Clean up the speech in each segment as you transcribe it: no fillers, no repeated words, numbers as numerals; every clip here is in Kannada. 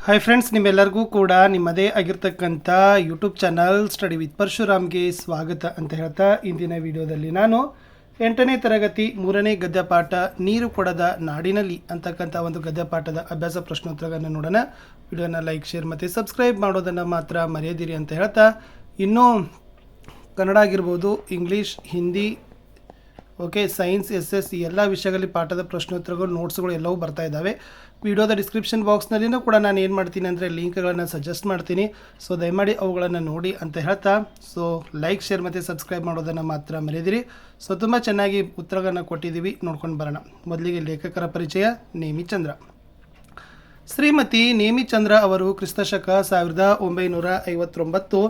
ಹಾಯ್ ಫ್ರೆಂಡ್ಸ್, ನಿಮ್ಮೆಲ್ಲರಿಗೂ ಕೂಡ ನಿಮ್ಮದೇ ಆಗಿರ್ತಕ್ಕಂಥ ಯೂಟ್ಯೂಬ್ ಚಾನಲ್ ಸ್ಟಡಿ ವಿತ್ ಪರಶುರಾಮ್ಗೆ ಸ್ವಾಗತ ಅಂತ ಹೇಳ್ತಾ ಇಂದಿನ ವಿಡಿಯೋದಲ್ಲಿ ನಾನು 8ನೇ ತರಗತಿ 3ನೇ ಗದ್ಯಪಾಠ ನೀರು ಕೊಡದ ನಾಡಿನಲ್ಲಿ ಅಂತಕ್ಕಂಥ ಒಂದು ಗದ್ಯಪಾಠದ ಅಭ್ಯಾಸ ಪ್ರಶ್ನೋತ್ತರಗಳನ್ನು ನೋಡೋಣ. ವಿಡಿಯೋನ ಲೈಕ್, ಶೇರ್ ಮತ್ತು ಸಬ್ಸ್ಕ್ರೈಬ್ ಮಾಡೋದನ್ನು ಮಾತ್ರ ಮರೆಯದಿರಿ ಅಂತ ಹೇಳ್ತಾ, ಇನ್ನೂ ಕನ್ನಡ ಆಗಿರ್ಬೋದು, ಇಂಗ್ಲೀಷ್, ಹಿಂದಿ, ಸೈನ್ಸ್, SS ಈ ಎಲ್ಲ ವಿಷಯಗಳಲ್ಲಿ ಪಾಠದ ಪ್ರಶ್ನೋತ್ತರಗಳು, ನೋಟ್ಸ್ಗಳು ಎಲ್ಲವೂ ಬರ್ತಾ ಇದ್ದಾವೆ. ವಿಡಿಯೋದ ಡಿಸ್ಕ್ರಿಪ್ಷನ್ ಬಾಕ್ಸ್ನಲ್ಲಿನೂ ಕೂಡ ನಾನು ಏನು ಮಾಡ್ತೀನಿ ಅಂದರೆ ಲಿಂಕ್ಗಳನ್ನು ಸಜೆಸ್ಟ್ ಮಾಡ್ತೀನಿ. ಸೊ ದಯಮಾಡಿ ಅವುಗಳನ್ನು ನೋಡಿ ಅಂತ ಹೇಳ್ತಾ, ಸೊ ಲೈಕ್, ಶೇರ್ ಮತ್ತು ಸಬ್ಸ್ಕ್ರೈಬ್ ಮಾಡೋದನ್ನು ಮಾತ್ರ ಮರೆಯದಿರಿ. ಸೊ ತುಂಬ ಚೆನ್ನಾಗಿ ಉತ್ತರಗಳನ್ನು ಕೊಟ್ಟಿದ್ದೀವಿ, ನೋಡ್ಕೊಂಡು ಬರೋಣ. ಮೊದಲಿಗೆ ಲೇಖಕರ ಪರಿಚಯ. ನೇಮಿಚಂದ್ರ. ಶ್ರೀಮತಿ ನೇಮಿಚಂದ್ರ ಅವರು ಕ್ರಿಸ್ತಶಕ 1959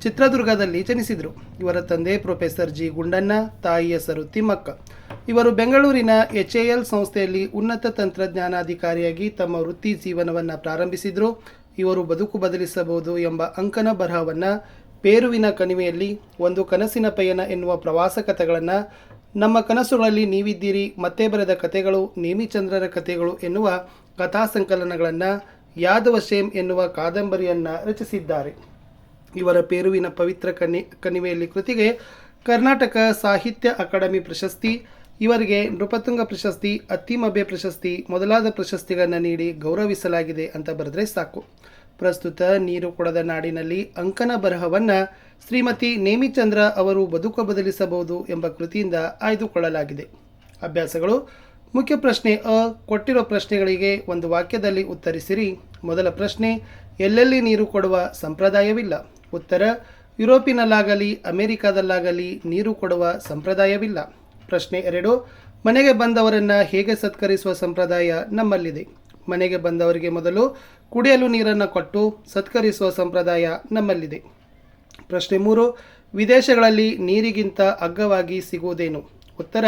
ಚಿತ್ರದುರ್ಗದಲ್ಲಿ ಜನಿಸಿದರು. ಇವರ ತಂದೆ ಪ್ರೊಫೆಸರ್ ಜಿ ಗುಂಡಣ್ಣ, ತಾಯಿ ಹೆಸರು ತಿಮ್ಮಕ್ಕ. ಇವರು ಬೆಂಗಳೂರಿನ HAL ಸಂಸ್ಥೆಯಲ್ಲಿ ಉನ್ನತ ತಂತ್ರಜ್ಞಾನಾಧಿಕಾರಿಯಾಗಿ ತಮ್ಮ ವೃತ್ತಿ ಜೀವನವನ್ನು ಪ್ರಾರಂಭಿಸಿದರು. ಇವರು ಬದುಕು ಬದಲಿಸಬಹುದು ಎಂಬ ಅಂಕನ ಬರಹವನ್ನು, ಪೇರುವಿನ ಕಣಿವೆಯಲ್ಲಿ, ಒಂದು ಕನಸಿನ ಪಯಣ ಎನ್ನುವ ಪ್ರವಾಸ ಕಥೆಗಳನ್ನು, ನಮ್ಮ ಕನಸುಗಳಲ್ಲಿ ನೀವಿದ್ದೀರಿ, ಮತ್ತೆ ಬರೆದ ಕಥೆಗಳು, ನೇಮಿಚಂದ್ರರ ಕಥೆಗಳು ಎನ್ನುವ ಕಥಾ ಸಂಕಲನಗಳನ್ನು, ಯಾದವ ಶೇಮ್ ಎನ್ನುವ ಕಾದಂಬರಿಯನ್ನು ರಚಿಸಿದ್ದಾರೆ. ಇವರ ಪೇರುವಿನ ಪವಿತ್ರ ಕಣಿವೆಯಲ್ಲಿ ಕೃತಿಗೆ ಕರ್ನಾಟಕ ಸಾಹಿತ್ಯ ಅಕಾಡೆಮಿ ಪ್ರಶಸ್ತಿ, ಇವರಿಗೆ ನೃಪತುಂಗ ಪ್ರಶಸ್ತಿ, ಅತ್ತಿಮಬ್ಬೆ ಪ್ರಶಸ್ತಿ ಮೊದಲಾದ ಪ್ರಶಸ್ತಿಗಳನ್ನು ನೀಡಿ ಗೌರವಿಸಲಾಗಿದೆ ಅಂತ ಬರೆದ್ರೆ ಸಾಕು. ಪ್ರಸ್ತುತ ನೀರು ಕೊಡದ ನಾಡಿನಲ್ಲಿ ಅಂಕನ ಬರಹವನ್ನು ಶ್ರೀಮತಿ ನೇಮಿಚಂದ್ರ ಅವರು ಬದುಕು ಬದಲಿಸಬಹುದು ಎಂಬ ಕೃತಿಯಿಂದ ಆಯ್ದುಕೊಳ್ಳಲಾಗಿದೆ. ಅಭ್ಯಾಸಗಳು. ಮುಖ್ಯ ಪ್ರಶ್ನೆ ಅ. ಕೊಟ್ಟಿರೋ ಪ್ರಶ್ನೆಗಳಿಗೆ ಒಂದು ವಾಕ್ಯದಲ್ಲಿ ಉತ್ತರಿಸಿರಿ. ಮೊದಲ ಪ್ರಶ್ನೆ, ಎಲ್ಲೆಲ್ಲಿ ನೀರು ಕೊಡುವ ಸಂಪ್ರದಾಯವಿಲ್ಲ? ಉತ್ತರ, ಯುರೋಪಿನಲ್ಲಾಗಲಿ ಅಮೆರಿಕಾದಲ್ಲಾಗಲಿ ನೀರು ಕೊಡುವ ಸಂಪ್ರದಾಯವಿಲ್ಲ. ಪ್ರಶ್ನೆ 2, ಮನೆಗೆ ಬಂದವರನ್ನು ಹೇಗೆ ಸತ್ಕರಿಸುವ ಸಂಪ್ರದಾಯ ನಮ್ಮಲ್ಲಿದೆ? ಮನೆಗೆ ಬಂದವರಿಗೆ ಮೊದಲು ಕುಡಿಯಲು ನೀರನ್ನು ಕೊಟ್ಟು ಸತ್ಕರಿಸುವ ಸಂಪ್ರದಾಯ ನಮ್ಮಲ್ಲಿದೆ. ಪ್ರಶ್ನೆ 3, ವಿದೇಶಗಳಲ್ಲಿ ನೀರಿಗಿಂತ ಅಗ್ಗವಾಗಿ ಸಿಗುವುದೇನು? ಉತ್ತರ,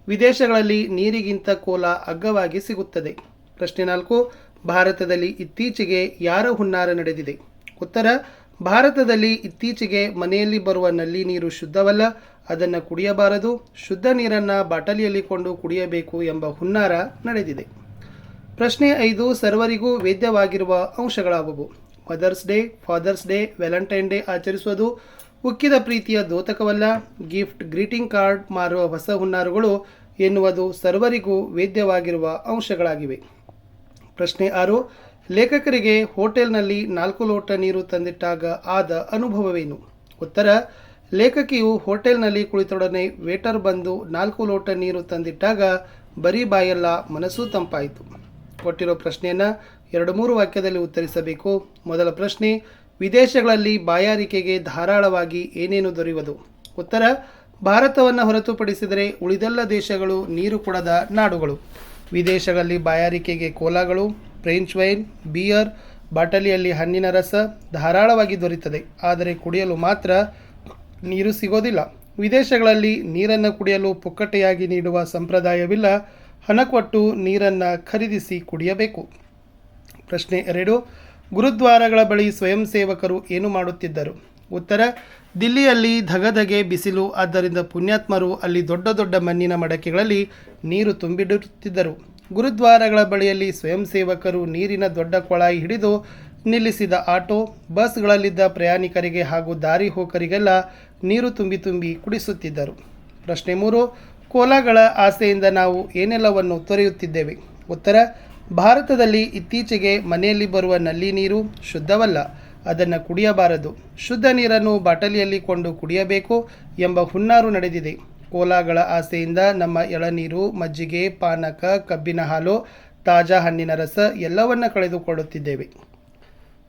ವಿದೇಶಗಳಲ್ಲಿ ನೀರಿಗಿಂತ ಕೋಲ ಅಗ್ಗವಾಗಿ ಸಿಗುತ್ತದೆ. ಪ್ರಶ್ನೆ 4, ಭಾರತದಲ್ಲಿ ಇತ್ತೀಚೆಗೆ ಯಾರ ಹುನ್ನಾರ ನಡೆದಿದೆ? ಉತ್ತರ, ಭಾರತದಲ್ಲಿ ಇತ್ತೀಚೆಗೆ ಮನೆಯಲ್ಲಿ ಬರುವ ನಲ್ಲಿ ನೀರು ಶುದ್ಧವಲ್ಲ, ಅದನ್ನು ಕುಡಿಯಬಾರದು, ಶುದ್ಧ ನೀರನ್ನು ಬಾಟಲಿಯಲ್ಲಿ ಕೊಂಡು ಕುಡಿಯಬೇಕು ಎಂಬ ಹುನ್ನಾರ ನಡೆದಿದೆ. ಪ್ರಶ್ನೆ 5, ಸರ್ವರಿಗೂ ವೇದ್ಯವಾಗಿರುವ ಅಂಶಗಳಾವುವು? Mother's day, fathers day, Valentine day ಆಚರಿಸುವುದು ಉಕ್ಕಿದ ಪ್ರೀತಿಯ ದ್ಯೋತಕವಲ್ಲ, ಗಿಫ್ಟ್, ಗ್ರೀಟಿಂಗ್ ಕಾರ್ಡ್ ಮಾರುವ ಹೊಸ ಹುನ್ನಾರುಗಳು ಎನ್ನುವುದು ಸರ್ವರಿಗೂ ವೇದ್ಯವಾಗಿರುವ ಅಂಶಗಳಾಗಿವೆ. ಪ್ರಶ್ನೆ 6, ಲೇಖಕರಿಗೆ ಹೋಟೆಲ್ನಲ್ಲಿ 4 ಲೋಟ ನೀರು ತಂದಿಟ್ಟಾಗ ಆದ ಅನುಭವವೇನು? ಉತ್ತರ, ಲೇಖಕಿಯು ಹೋಟೆಲ್ನಲ್ಲಿ ಕುಳಿತೊಡನೆ ವೇಟರ್ ಬಂದು 4 ಲೋಟ ನೀರು ತಂದಿಟ್ಟಾಗ ಬರೀ ಬಾಯಲ್ಲ, ಮನಸ್ಸು ತಂಪಾಯಿತು. ಕೊಟ್ಟಿರೋ ಪ್ರಶ್ನೆಯನ್ನು 2-3 ವಾಕ್ಯದಲ್ಲಿ ಉತ್ತರಿಸಬೇಕು. ಮೊದಲ ಪ್ರಶ್ನೆ, ವಿದೇಶಗಳಲ್ಲಿ ಬಾಯಾರಿಕೆಗೆ ಧಾರಾಳವಾಗಿ ಏನೇನು ದೊರೆಯುವುದು? ಉತ್ತರ, ಭಾರತವನ್ನು ಹೊರತುಪಡಿಸಿದರೆ ಉಳಿದೆಲ್ಲ ದೇಶಗಳು ನೀರು ಕೊಡದ ನಾಡುಗಳು. ವಿದೇಶಗಳಲ್ಲಿ ಬಾಯಾರಿಕೆಗೆ ಕೋಲಾಗಳು, ಫ್ರೆಂಚ್ ವೈನ್, ಬಿಯರ್, ಬಾಟಲಿಯಲ್ಲಿ ಹಣ್ಣಿನ ರಸ ಧಾರಾಳವಾಗಿ ದೊರೆಯುತ್ತದೆ. ಆದರೆ ಕುಡಿಯಲು ಮಾತ್ರ ನೀರು ಸಿಗೋದಿಲ್ಲ. ವಿದೇಶಗಳಲ್ಲಿ ನೀರನ್ನು ಕುಡಿಯಲು ಪುಕ್ಕಟೆಯಾಗಿ ನೀಡುವ ಸಂಪ್ರದಾಯವಿಲ್ಲ, ಹಣ ಕೊಟ್ಟು ನೀರನ್ನು ಖರೀದಿಸಿ ಕುಡಿಯಬೇಕು. ಪ್ರಶ್ನೆ 2, ಗುರುದ್ವಾರಗಳ ಬಳಿ ಸ್ವಯಂ ಸೇವಕರು ಏನು ಮಾಡುತ್ತಿದ್ದರು? ಉತ್ತರ, ದಿಲ್ಲಿಯಲ್ಲಿ ಧಗಧಗೆ ಬಿಸಿಲು, ಆದ್ದರಿಂದ ಪುಣ್ಯಾತ್ಮರು ಅಲ್ಲಿ ದೊಡ್ಡ ದೊಡ್ಡ ಮಣ್ಣಿನ ಮಡಕೆಗಳಲ್ಲಿ ನೀರು ತುಂಬಿಡುತ್ತಿದ್ದರು. ಗುರುದ್ವಾರಗಳ ಬಳಿಯಲ್ಲಿ ಸ್ವಯಂ ಸೇವಕರು ನೀರಿನ ದೊಡ್ಡ ಕೊಳಾಯಿ ಹಿಡಿದು ನಿಲ್ಲಿಸಿದ ಆಟೋ, ಬಸ್ಗಳಲ್ಲಿದ್ದ ಪ್ರಯಾಣಿಕರಿಗೆ ಹಾಗೂ ದಾರಿ ಹೋಕರಿಗೆಲ್ಲ ನೀರು ತುಂಬಿ ತುಂಬಿ ಕುಡಿಸುತ್ತಿದ್ದರು. ಪ್ರಶ್ನೆ 3, ಕೋಲಾಗಳ ಆಸೆಯಿಂದ ನಾವು ಏನೆಲ್ಲವನ್ನು ತೊರೆಯುತ್ತಿದ್ದೇವೆ? ಉತ್ತರ, ಭಾರತದಲ್ಲಿ ಇತ್ತೀಚೆಗೆ ಮನೆಯಲ್ಲಿ ಬರುವ ನಲ್ಲಿ ನೀರು ಶುದ್ಧವಲ್ಲ, ಅದನ್ನು ಕುಡಿಯಬಾರದು, ಶುದ್ಧ ನೀರನ್ನು ಬಾಟಲಿಯಲ್ಲಿ ಕೊಂಡು ಕುಡಿಯಬೇಕು ಎಂಬ ಹುನ್ನಾರು ನಡೆದಿದೆ. ಕೋಲಾಗಳ ಆಸೆಯಿಂದ ನಮ್ಮ ಎಳನೀರು, ಮಜ್ಜಿಗೆ, ಪಾನಕ, ಕಬ್ಬಿನ ಹಾಲು, ತಾಜಾ ಹಣ್ಣಿನ ರಸ ಎಲ್ಲವನ್ನ ಕಳೆದುಕೊಳ್ಳುತ್ತಿದ್ದೇವೆ.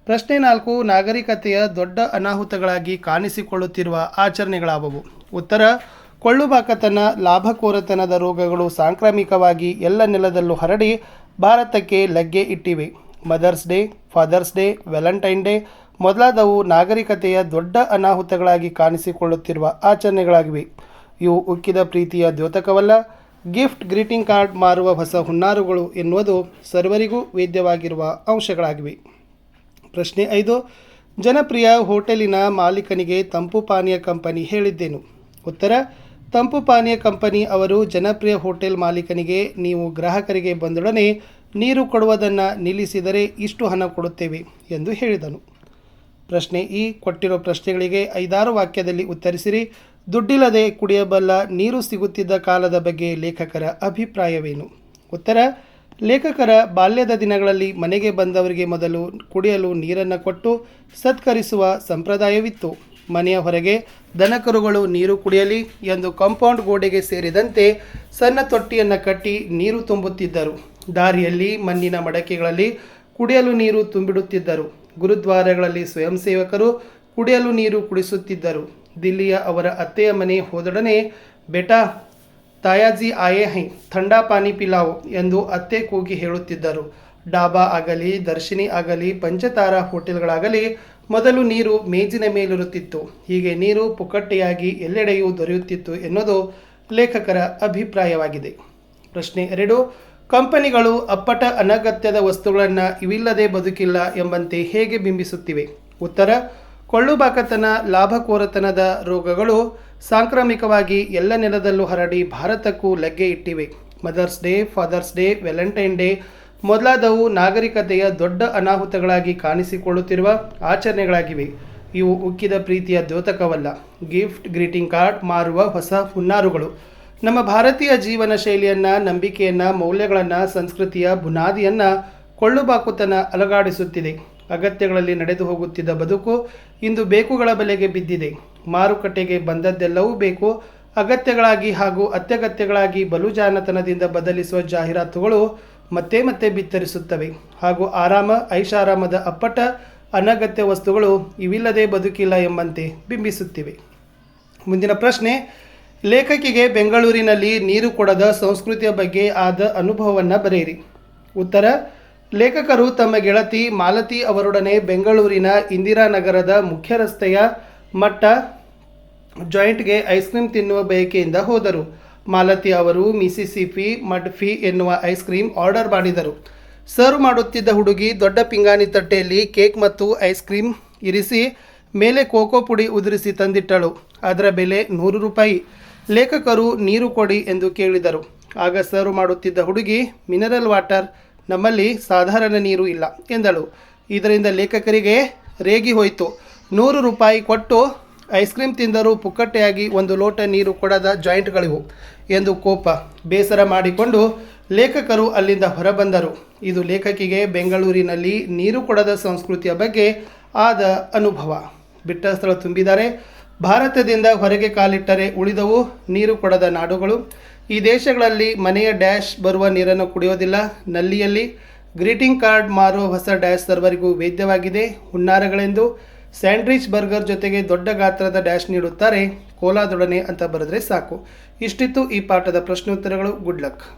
ಪ್ರಶ್ನೆ 4, ನಾಗರಿಕತೆಯ ದೊಡ್ಡ ಅನಾಹುತಗಳಾಗಿ ಕಾಣಿಸಿಕೊಳ್ಳುತ್ತಿರುವ ಆಚರಣೆಗಳಾವುವು? ಉತ್ತರ, ಕೊಳ್ಳುಬಾಕತನ, ಲಾಭಕೋರತನದ ರೋಗಗಳು ಸಾಂಕ್ರಾಮಿಕವಾಗಿ ಎಲ್ಲ ನೆಲದಲ್ಲೂ ಹರಡಿ ಭಾರತಕ್ಕೆ ಲಗ್ಗೆ ಇಟ್ಟಿವೆ. Mother's day, fathers day, Valentine Day ಮೊದಲಾದವು ನಾಗರಿಕತೆಯ ದೊಡ್ಡ ಅನಾಹುತಗಳಾಗಿ ಕಾಣಿಸಿಕೊಳ್ಳುತ್ತಿರುವ ಆಚರಣೆಗಳಾಗಿವೆ. ಇವು ಉಕ್ಕಿದ ಪ್ರೀತಿಯ ದ್ಯೋತಕವಲ್ಲ, ಗಿಫ್ಟ್, ಗ್ರೀಟಿಂಗ್ ಕಾರ್ಡ್ ಮಾರುವ ಹೊಸ ಹುನ್ನಾರುಗಳು ಎನ್ನುವುದು ಸರ್ವರಿಗೂ ವೇದ್ಯವಾಗಿರುವ ಅಂಶಗಳಾಗಿವೆ. ಪ್ರಶ್ನೆ 5, ಜನಪ್ರಿಯ ಹೋಟೆಲಿನ ಮಾಲೀಕನಿಗೆ ತಂಪು ಪಾನೀಯ ಕಂಪನಿ ಹೇಳಿದ್ದೇನು? ಉತ್ತರ, ತಂಪು ಪಾನೀಯ ಕಂಪನಿ ಅವರು ಜನಪ್ರಿಯ ಹೋಟೆಲ್ ಮಾಲೀಕನಿಗೆ, ನೀವು ಗ್ರಾಹಕರಿಗೆ ಬಂದೊಡನೆ ನೀರು ಕೊಡುವುದನ್ನು ನಿಲ್ಲಿಸಿದರೆ ಇಷ್ಟು ಹಣ ಕೊಡುತ್ತೇವೆ ಎಂದು ಹೇಳಿದನು. ಪ್ರಶ್ನೆ ಇ. ಕೊಟ್ಟಿರೋ ಪ್ರಶ್ನೆಗಳಿಗೆ 5-6 ವಾಕ್ಯದಲ್ಲಿ ಉತ್ತರಿಸಿರಿ. ದುಡ್ಡಿಲ್ಲದೆ ಕುಡಿಯಬಲ್ಲ ನೀರು ಸಿಗುತ್ತಿದ್ದ ಕಾಲದ ಬಗ್ಗೆ ಲೇಖಕರ ಅಭಿಪ್ರಾಯವೇನು? ಉತ್ತರ: ಲೇಖಕರ ಬಾಲ್ಯದ ದಿನಗಳಲ್ಲಿ ಮನೆಗೆ ಬಂದವರಿಗೆ ಮೊದಲು ಕುಡಿಯಲು ನೀರನ್ನು ಕೊಟ್ಟು ಸತ್ಕರಿಸುವ ಸಂಪ್ರದಾಯವಿತ್ತು. ಮನೆಯ ಹೊರಗೆ ದನಕರುಗಳು ನೀರು ಕುಡಿಯಲಿ ಎಂದು ಕಾಂಪೌಂಡ್ ಗೋಡೆಗೆ ಸೇರಿದಂತೆ ಸಣ್ಣ ತೊಟ್ಟಿಯನ್ನು ಕಟ್ಟಿ ನೀರು ತುಂಬುತ್ತಿದ್ದರು. ದಾರಿಯಲ್ಲಿ ಮಣ್ಣಿನ ಮಡಕೆಗಳಲ್ಲಿ ಕುಡಿಯಲು ನೀರು ತುಂಬಿಡುತ್ತಿದ್ದರು. ಗುರುದ್ವಾರಗಳಲ್ಲಿ ಸ್ವಯಂ ಸೇವಕರು ಕುಡಿಯಲು ನೀರು ಕುಡಿಸುತ್ತಿದ್ದರು. ದಿಲ್ಲಿಯ ಅವರ ಅತ್ತೆಯ ಮನೆ ಹೋದೊಡನೆ ಬೇಟಾ ತಾಯಾಜಿ ಆಯೇ ಹೈ ಥಂಡಾ ಪಾನಿ ಪಿಲಾವ್ ಎಂದು ಅತ್ತೆ ಕೂಗಿ ಹೇಳುತ್ತಿದ್ದರು. ಡಾಬಾ ಆಗಲಿ, ದರ್ಶಿನಿ ಆಗಲಿ, ಪಂಚತಾರಾ ಹೋಟೆಲ್ಗಳಾಗಲಿ ಮೊದಲು ನೀರು ಮೇಜಿನ ಮೇಲಿರುತ್ತಿತ್ತು. ಹೀಗೆ ನೀರು ಪುಕ್ಕಟ್ಟೆಯಾಗಿ ಎಲ್ಲೆಡೆಯೂ ದೊರೆಯುತ್ತಿತ್ತು ಎನ್ನುವುದು ಲೇಖಕರ ಅಭಿಪ್ರಾಯವಾಗಿದೆ. ಪ್ರಶ್ನೆ 2. ಕಂಪನಿಗಳು ಅಪ್ಪಟ ಅನಗತ್ಯದ ವಸ್ತುಗಳನ್ನು ಇವಿಲ್ಲದೆ ಬದುಕಿಲ್ಲ ಎಂಬಂತೆ ಹೇಗೆ ಬಿಂಬಿಸುತ್ತಿವೆ? ಉತ್ತರ: ಕೊಳ್ಳುಬಾಕತನ, ಲಾಭಕೋರತನದ ರೋಗಗಳು ಸಾಂಕ್ರಾಮಿಕವಾಗಿ ಎಲ್ಲ ನೆಲದಲ್ಲೂ ಹರಡಿ ಭಾರತಕ್ಕೂ ಲಗ್ಗೆ ಇಟ್ಟಿವೆ. Mother's day, fathers day, Valentine Day ಮೊದಲಾದವು ನಾಗರಿಕತೆಯ ದೊಡ್ಡ ಅನಾಹುತಗಳಾಗಿ ಕಾಣಿಸಿಕೊಳ್ಳುತ್ತಿರುವ ಆಚರಣೆಗಳಾಗಿವೆ. ಇವು ಉಕ್ಕಿದ ಪ್ರೀತಿಯ ದ್ಯೋತಕವಲ್ಲ, ಗಿಫ್ಟ್, ಗ್ರೀಟಿಂಗ್ ಕಾರ್ಡ್ ಮಾರುವ ಹೊಸ ಹುನ್ನಾರುಗಳು. ನಮ್ಮ ಭಾರತೀಯ ಜೀವನ ಶೈಲಿಯನ್ನು, ನಂಬಿಕೆಯನ್ನು, ಮೌಲ್ಯಗಳನ್ನು, ಸಂಸ್ಕೃತಿಯ ಬುನಾದಿಯನ್ನು ಕೊಳ್ಳುಬಾಕುತನ ಅಲುಗಾಡಿಸುತ್ತಿದೆ. ಅಗತ್ಯಗಳಲ್ಲಿ ನಡೆದು ಹೋಗುತ್ತಿದ್ದ ಬದುಕು ಇಂದು ಬೇಕುಗಳ ಬಲೆಗೆ ಬಿದ್ದಿದೆ. ಮಾರುಕಟ್ಟೆಗೆ ಬಂದದ್ದೆಲ್ಲವೂ ಬೇಕು ಅಗತ್ಯಗಳಾಗಿ ಹಾಗೂ ಅತ್ಯಗತ್ಯಗಳಾಗಿ ಬಲುಜಾನತನದಿಂದ ಬದಲಿಸುವ ಜಾಹೀರಾತುಗಳು ಮತ್ತೆ ಮತ್ತೆ ಬಿತ್ತರಿಸುತ್ತವೆ ಹಾಗೂ ಆರಾಮ, ಐಷಾರಾಮದ ಅಪ್ಪಟ ಅನಗತ್ಯ ವಸ್ತುಗಳು ಇವಿಲ್ಲದೆ ಬದುಕಿಲ್ಲ ಎಂಬಂತೆ ಬಿಂಬಿಸುತ್ತಿವೆ. ಮುಂದಿನ ಪ್ರಶ್ನೆ: ಲೇಖಕಿಗೆ ಬೆಂಗಳೂರಿನಲ್ಲಿ ನೀರು ಕೊಡದ ಸಂಸ್ಕೃತಿಯ ಬಗ್ಗೆ ಆದ ಅನುಭವವನ್ನು ಬರೆಯಿರಿ. ಉತ್ತರ: ಲೇಖಕರು ತಮ್ಮ ಗೆಳತಿ ಮಾಲತಿ ಅವರೊಡನೆ ಬೆಂಗಳೂರಿನ ಇಂದಿರಾನಗರದ ಮುಖ್ಯ ರಸ್ತೆಯ ಮಟ್ಟ ಜಾಯಿಂಟ್ಗೆ ಐಸ್ ಕ್ರೀಮ್ ತಿನ್ನುವ ಬಯಕೆಯಿಂದ ಹೋದರು. ಮಾಲತಿ ಅವರು ಮಿಸಿಸಿಪಿ ಮಡ್ ಫೀ ಎನ್ನುವ ಐಸ್ ಕ್ರೀಮ್ ಆರ್ಡರ್ ಮಾಡಿದರು. ಸರ್ವ್ ಮಾಡುತ್ತಿದ್ದ ಹುಡುಗಿ ದೊಡ್ಡ ಪಿಂಗಾಣಿ ತಟ್ಟೆಯಲ್ಲಿ ಕೇಕ್ ಮತ್ತು ಐಸ್ ಕ್ರೀಮ್ ಇರಿಸಿ ಮೇಲೆ ಕೋಕೋ ಪುಡಿ ಉದುರಿಸಿ ತಂದಿಟ್ಟಳು. ಅದರ ಬೆಲೆ 100 ರೂಪಾಯಿ. ಲೇಖಕರು ನೀರು ಕೊಡಿ ಎಂದು ಕೇಳಿದರು. ಆಗ ಸರ್ವ್ ಮಾಡುತ್ತಿದ್ದ ಹುಡುಗಿ, ಮಿನರಲ್ ವಾಟರ್, ನಮ್ಮಲ್ಲಿ ಸಾಧಾರಣ ನೀರು ಇಲ್ಲ ಎಂದಳು. ಇದರಿಂದ ಲೇಖಕರಿಗೆ ರೇಗಿ ಹೋಯಿತು. 100 ರೂಪಾಯಿ ಕೊಟ್ಟು ಐಸ್ ಕ್ರೀಮ್ ತಿಂದರೂ ಪುಕ್ಕಟ್ಟೆಯಾಗಿ 1 ಲೋಟ ನೀರು ಕೊಡದ ಜಾಯಿಂಟ್ಗಳಿವು ಎಂದು ಕೋಪ, ಬೇಸರ ಮಾಡಿಕೊಂಡು ಲೇಖಕರು ಅಲ್ಲಿಂದ ಹೊರಬಂದರು. ಇದು ಲೇಖಕಿಗೆ ಬೆಂಗಳೂರಿನಲ್ಲಿ ನೀರು ಕೊಡದ ಸಂಸ್ಕೃತಿಯ ಬಗ್ಗೆ ಆದ ಅನುಭವ. ಬಿಟ್ಟ ಸ್ಥಳ ತುಂಬಿದರೆ ಭಾರತದಿಂದ ಹೊರಗೆ ಕಾಲಿಟ್ಟರೆ ಉಳಿದವು ನೀರು ಕೊಡದ ನಾಡುಗಳು. ಈ ದೇಶಗಳಲ್ಲಿ ಮನೆಯ ಡ್ಯಾಶ್ ಬರುವ ನೀರನ್ನು ಕುಡಿಯೋದಿಲ್ಲ. ನಲ್ಲಿಯಲ್ಲಿ ಗ್ರೀಟಿಂಗ್ ಕಾರ್ಡ್ ಮಾರುವ ಹೊಸ ಡ್ಯಾಶ್ ಸರ್ವರಿಗೂ ವೇದ್ಯವಾಗಿದೆ. ಹುನ್ನಾರಗಳೆಂದು ಸ್ಯಾಂಡ್ವಿಚ್, ಬರ್ಗರ್ ಜೊತೆಗೆ ದೊಡ್ಡ ಗಾತ್ರದ ಡ್ಯಾಶ್ ನೀಡುತ್ತಾರೆ. ಕೋಲಾದೊಡನೆ ಅಂತ ಬರೆದ್ರೆ ಸಾಕು. ಇಷ್ಟಿತ್ತು ಈ ಪಾಠದ ಪ್ರಶ್ನೋತ್ತರಗಳು. Good luck.